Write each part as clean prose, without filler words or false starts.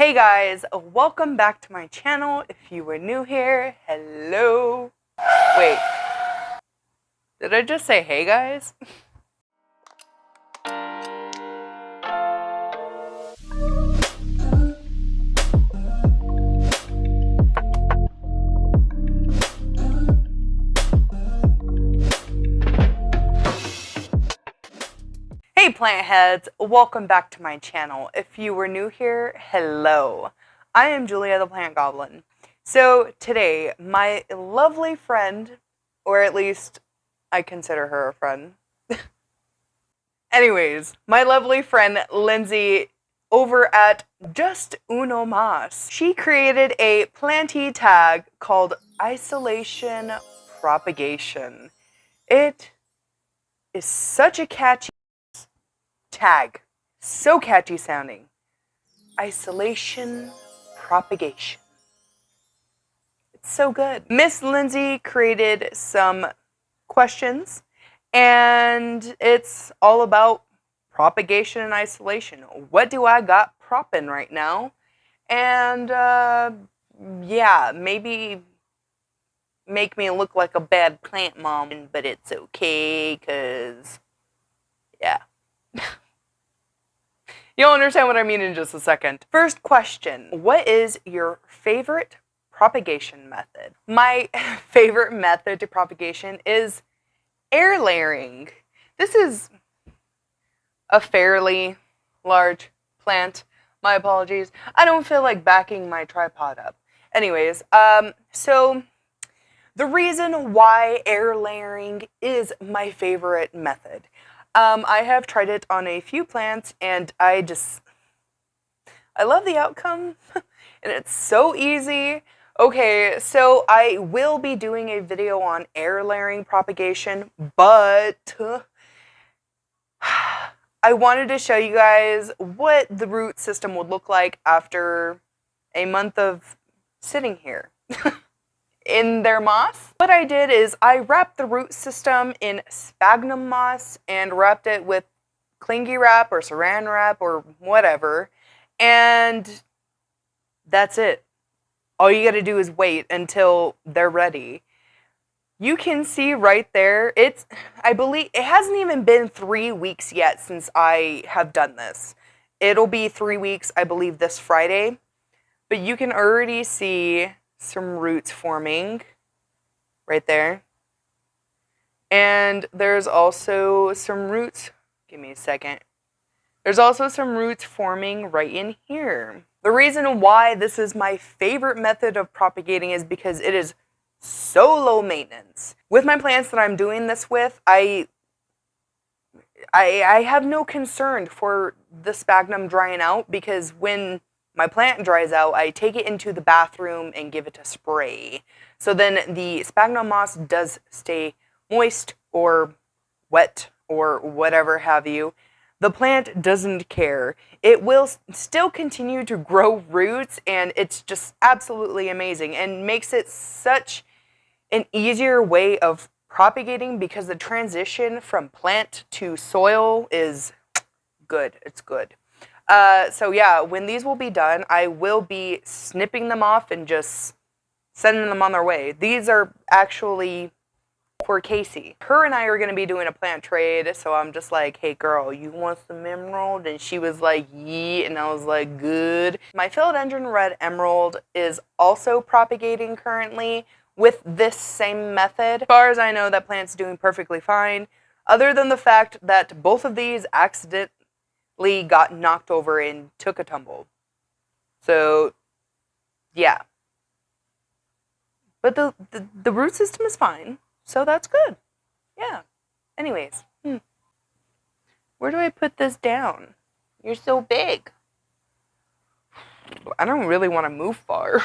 Hey guys, welcome back to my channel. If you were new here, hello. Wait, did I just say hey guys? Hey plant heads, welcome back to my channel. If you were new here, hello. I am Julia the Plant Goblin. So today, my lovely friend, or at least I consider her a friend. Anyways, my lovely friend Lindsey over at Just Uno Mas. She created a plantee tag called Isolation Propagation. It is such a catchy tag. So catchy sounding. Isolation Propagation. It's so good. Miss Lindsey created some questions, and it's all about propagation and isolation. What do I got proppin right now? And yeah, maybe make me look like a bad plant mom, but it's okay, cause yeah. You'll understand what I mean in just a second. First question, what is your favorite propagation method? My favorite method to propagation is air layering. This is a fairly large plant. My apologies. I don't feel like backing my tripod up. Anyways, so the reason why air layering is my favorite method. I have tried it on a few plants, and I love the outcome, and it's so easy. Okay, so I will be doing a video on air layering propagation, but I wanted to show you guys what the root system would look like after a month of sitting here. In their moss. What I did is I wrapped the root system in sphagnum moss and wrapped it with clingy wrap or saran wrap or whatever, and that's it. All you gotta do is wait until they're ready. You can see right there, I believe, it hasn't even been 3 weeks yet since I have done this. It'll be 3 weeks, I believe, this Friday, but you can already see some roots forming right there. And there's also some roots, give me a second. There's also some roots forming right in here. The reason why this is my favorite method of propagating is because it is so low maintenance. With my plants that I'm doing this with, I have no concern for the sphagnum drying out, because when my plant dries out, I take it into the bathroom and give it a spray. So then the sphagnum moss does stay moist or wet or whatever have you. The plant doesn't care. It will still continue to grow roots, and it's just absolutely amazing and makes it such an easier way of propagating, because the transition from plant to soil is good. It's good. So yeah, when these will be done, I will be snipping them off and just sending them on their way. These are actually for Casey. Her and I are going to be doing a plant trade, so I'm just like, hey girl, you want some emerald? And she was like, yeah, and I was like, good. My philodendron red emerald is also propagating currently with this same method. As far as I know, that plant's doing perfectly fine, other than the fact that both of these accidentally got knocked over and took a tumble. So, yeah. But the root system is fine, so that's good. Yeah. Anyways. Where do I put this down? You're so big. I don't really want to move far.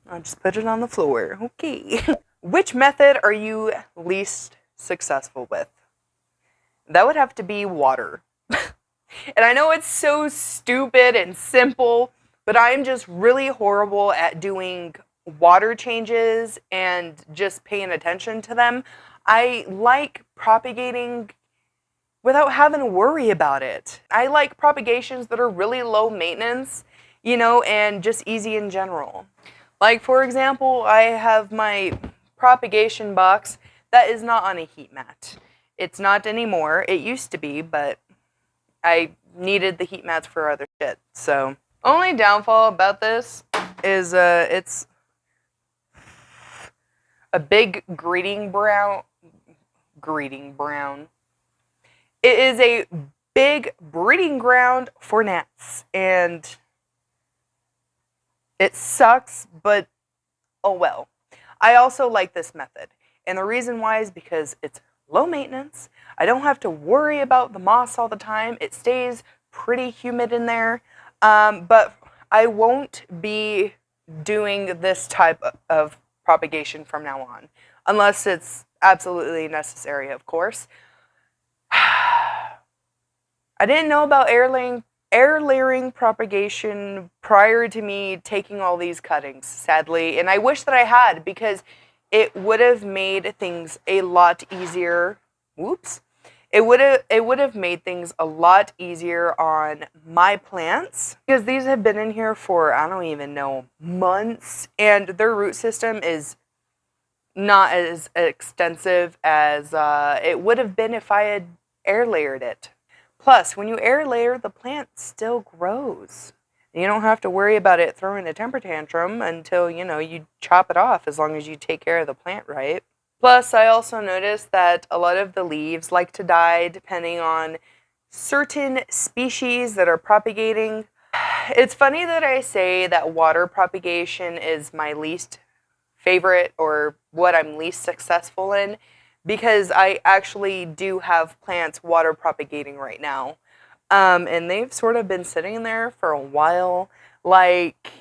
I'll just put it on the floor. Okay. Which method are you least successful with? That would have to be water. And I know it's so stupid and simple, but I'm just really horrible at doing water changes and just paying attention to them. I like propagating without having to worry about it. I like propagations that are really low maintenance. you know, and just easy in general. Like, for example, I have my propagation box that is not on a heat mat. It's not anymore. It used to be, but I needed the heat mats for other shit. So, only downfall about this is it's a big breeding brown. It is a big breeding ground for gnats, and it sucks, but oh well. I also like this method, and the reason why is because it's low maintenance. I don't have to worry about the moss all the time. It stays pretty humid in there, but I won't be doing this type of propagation from now on, unless it's absolutely necessary, of course. I didn't know about air layering propagation prior to me taking all these cuttings, sadly, and I wish that I had, because it would have made things a lot easier. Whoops. It would have made things a lot easier on my plants, because these have been in here for, I don't even know, months, and their root system is not as extensive as it would have been if I had air layered it. Plus, when you air layer, the plant still grows. You don't have to worry about it throwing a temper tantrum until, you know, you chop it off, as long as you take care of the plant right. Plus, I also noticed that a lot of the leaves like to die depending on certain species that are propagating. It's funny that I say that water propagation is my least favorite, or what I'm least successful in, because I actually do have plants water propagating right now. And they've sort of been sitting there for a while. Like,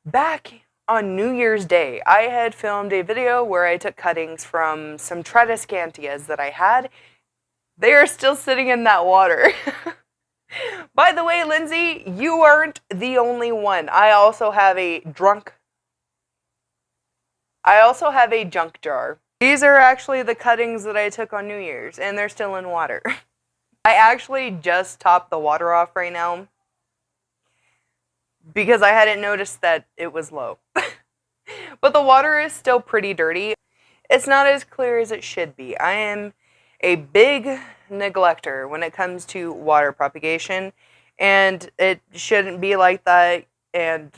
back on New Year's Day, I had filmed a video where I took cuttings from some Tradescantias that I had. They are still sitting in that water. By the way, Lindsey, you aren't the only one. I also have a junk jar. These are actually the cuttings that I took on New Year's, and they're still in water. I actually just topped the water off right now because I hadn't noticed that it was low. But the water is still pretty dirty. It's not as clear as it should be. I am a big neglector when it comes to water propagation, and it shouldn't be like that, and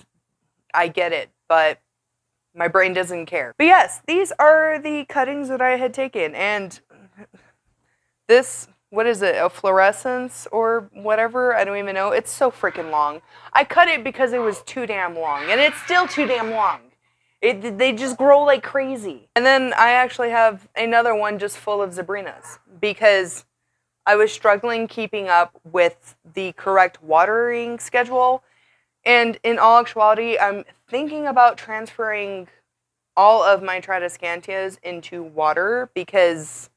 I get it, but my brain doesn't care. But yes, these are the cuttings that I had taken, and this, what is it, a fluorescence or whatever? I don't even know. It's so freaking long. I cut it because it was too damn long, and it's still too damn long. They just grow like crazy. And then I actually have another one just full of Zabrinas, because I was struggling keeping up with the correct watering schedule. And in all actuality, I'm thinking about transferring all of my Tradescantias into water, because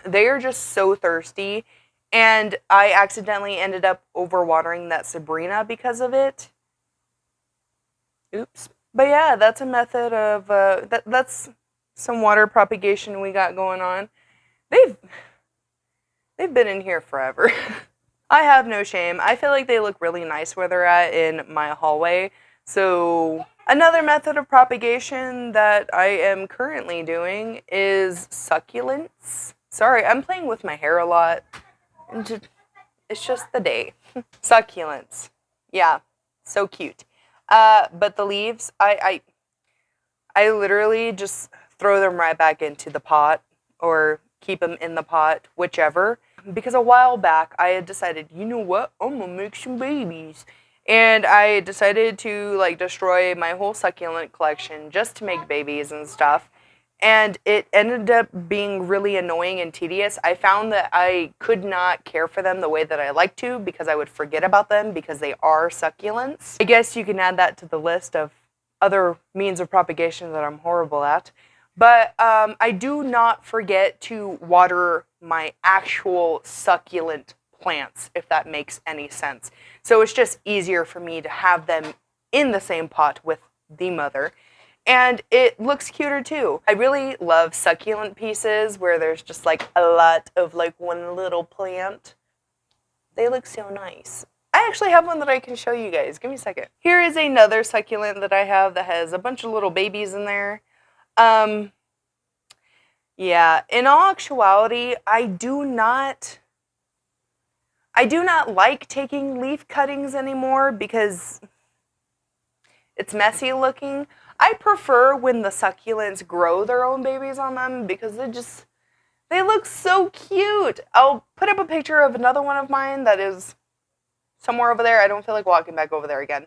they are just so thirsty. And I accidentally ended up overwatering that Sabrina because of it. Oops. But yeah, that's a method of, that's some water propagation we got going on. They've been in here forever. I have no shame. I feel like they look really nice where they're at in my hallway. So another method of propagation that I am currently doing is succulents. Sorry, I'm playing with my hair a lot. It's just the day. Succulents. Yeah, so cute. But the leaves, I literally just throw them right back into the pot, or keep them in the pot, whichever. Because a while back, I had decided, you know what, I'm gonna make some babies. And I decided to, like, destroy my whole succulent collection just to make babies and stuff. And it ended up being really annoying and tedious. I found that I could not care for them the way that I like to, because I would forget about them, because they are succulents. I guess you can add that to the list of other means of propagation that I'm horrible at. But I do not forget to water my actual succulent plants, if that makes any sense. So it's just easier for me to have them in the same pot with the mother. And it looks cuter too. I really love succulent pieces where there's just like a lot of like one little plant. They look so nice. I I actually have one that I can show you guys. Give me a second. Here is another succulent that I have that has a bunch of little babies in there. Yeah, in all actuality, I do not like taking leaf cuttings anymore because it's messy looking. I prefer when the succulents grow their own babies on them because they look so cute. I'll put up a picture of another one of mine that is somewhere over there. I don't feel like walking back over there again.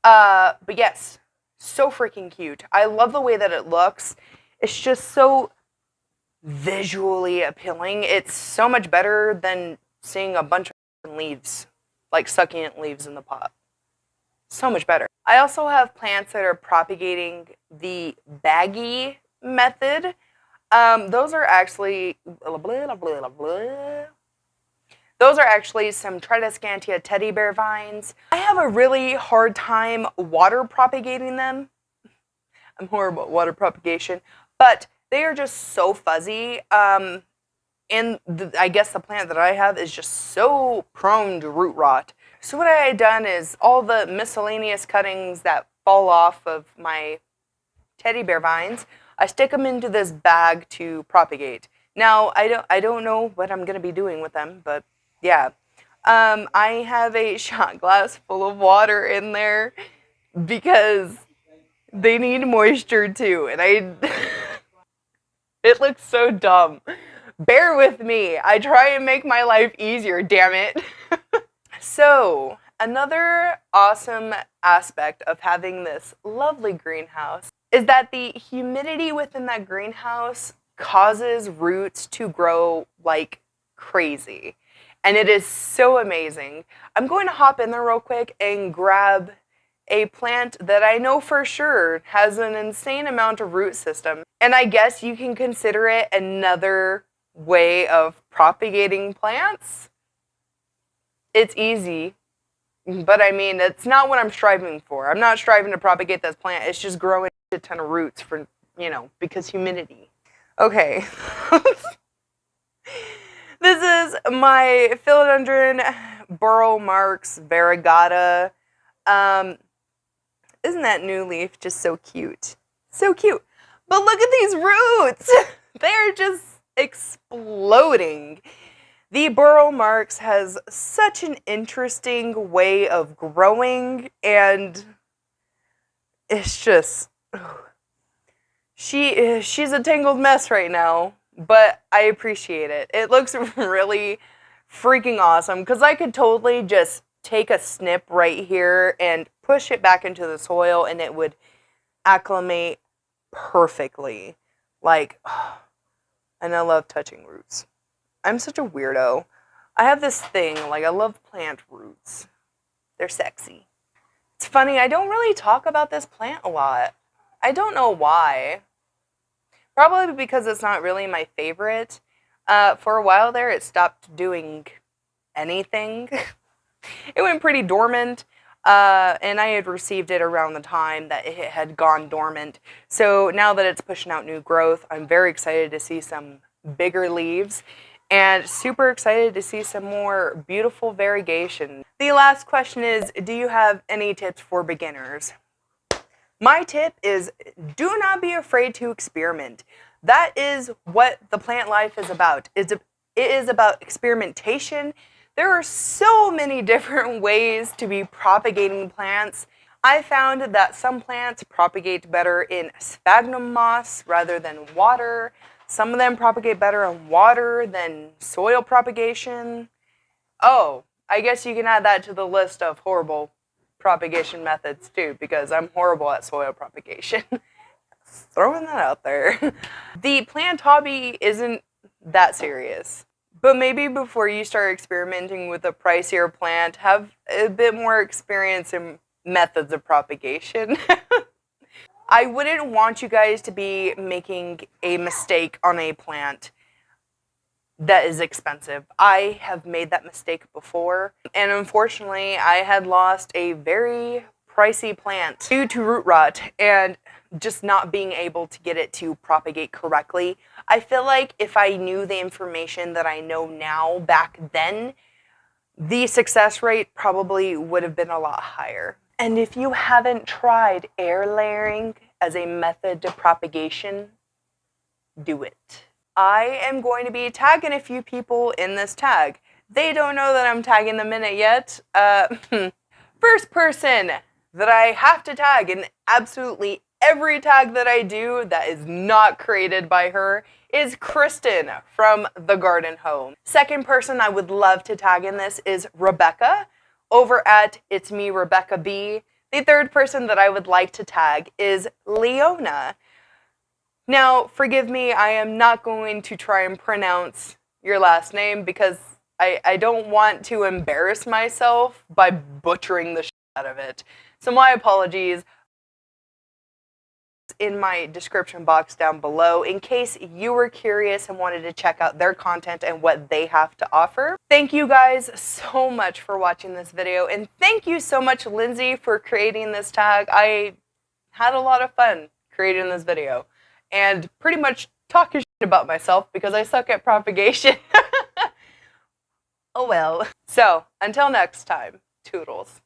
But yes, so freaking cute. I love the way that it looks. It's just so visually appealing. It's so much better than seeing a bunch of leaves, like succulent leaves in the pot. So much better. I also have plants that are propagating the baggy method. Those are actually some Tridescantia teddy bear vines. I have a really hard time water propagating them. I'm horrible at water propagation, but they are just so fuzzy. And I guess the plant that I have is just so prone to root rot. So what I had done is all the miscellaneous cuttings that fall off of my teddy bear vines, I stick them into this bag to propagate. Now, I don't know what I'm going to be doing with them, but yeah. I have a shot glass full of water in there because they need moisture too, and it looks so dumb. Bear with me. I try and make my life easier, damn it. So, another awesome aspect of having this lovely greenhouse is that the humidity within that greenhouse causes roots to grow like crazy. And it is so amazing. I'm going to hop in there real quick and grab a plant that I know for sure has an insane amount of root system. And I guess you can consider it another way of propagating plants. It's easy, but I mean, it's not what I'm striving for. I'm not striving to propagate this plant. It's just growing a ton of roots for, because humidity. Okay. This is my philodendron burrow marks variegata. Isn't that new leaf just so cute? So cute. But look at these roots. They're just exploding. The burrow marks has such an interesting way of growing, and it's just, she's a tangled mess right now, but I appreciate it. It looks really freaking awesome because I could totally just take a snip right here and push it back into the soil and it would acclimate perfectly. Like, and I love touching roots. I'm such a weirdo. I have this thing, like I love plant roots. They're sexy. It's funny, I don't really talk about this plant a lot. I don't know why. Probably because it's not really my favorite. For a while there, it stopped doing anything. It went pretty dormant, and I had received it around the time that it had gone dormant. So now that it's pushing out new growth, I'm very excited to see some bigger leaves. And super excited to see some more beautiful variegation. The last question is, do you have any tips for beginners? My tip is, do not be afraid to experiment. That is what the plant life is about. It is about experimentation. There are so many different ways to be propagating plants. I found that some plants propagate better in sphagnum moss rather than water. Some of them propagate better in water than soil propagation. Oh, I guess you can add that to the list of horrible propagation methods too, because I'm horrible at soil propagation. Throwing that out there. The plant hobby isn't that serious. But maybe before you start experimenting with a pricier plant, have a bit more experience in methods of propagation. I wouldn't want you guys to be making a mistake on a plant that is expensive. I have made that mistake before, and unfortunately, I had lost a very pricey plant due to root rot and just not being able to get it to propagate correctly. I feel like if I knew the information that I know now back then, the success rate probably would have been a lot higher. And if you haven't tried air layering as a method to propagation, do it. I am going to be tagging a few people in this tag. They don't know that I'm tagging them in it yet. First person that I have to tag in absolutely every tag that I do that is not created by her is Kristen from The Garden Home. Second person I would love to tag in this is Rebecca over at It's Me Rebecca B. The third person that I would like to tag is Leona. Now, forgive me, I am not going to try and pronounce your last name because I don't want to embarrass myself by butchering the shit out of it. So my apologies in my description box down below in case you were curious and wanted to check out their content and what they have to offer. Thank you guys so much for watching this video, and thank you so much, Lindsey, for creating this tag. I had a lot of fun creating this video and pretty much talking shit about myself because I suck at propagation. Oh well. So, until next time, toodles.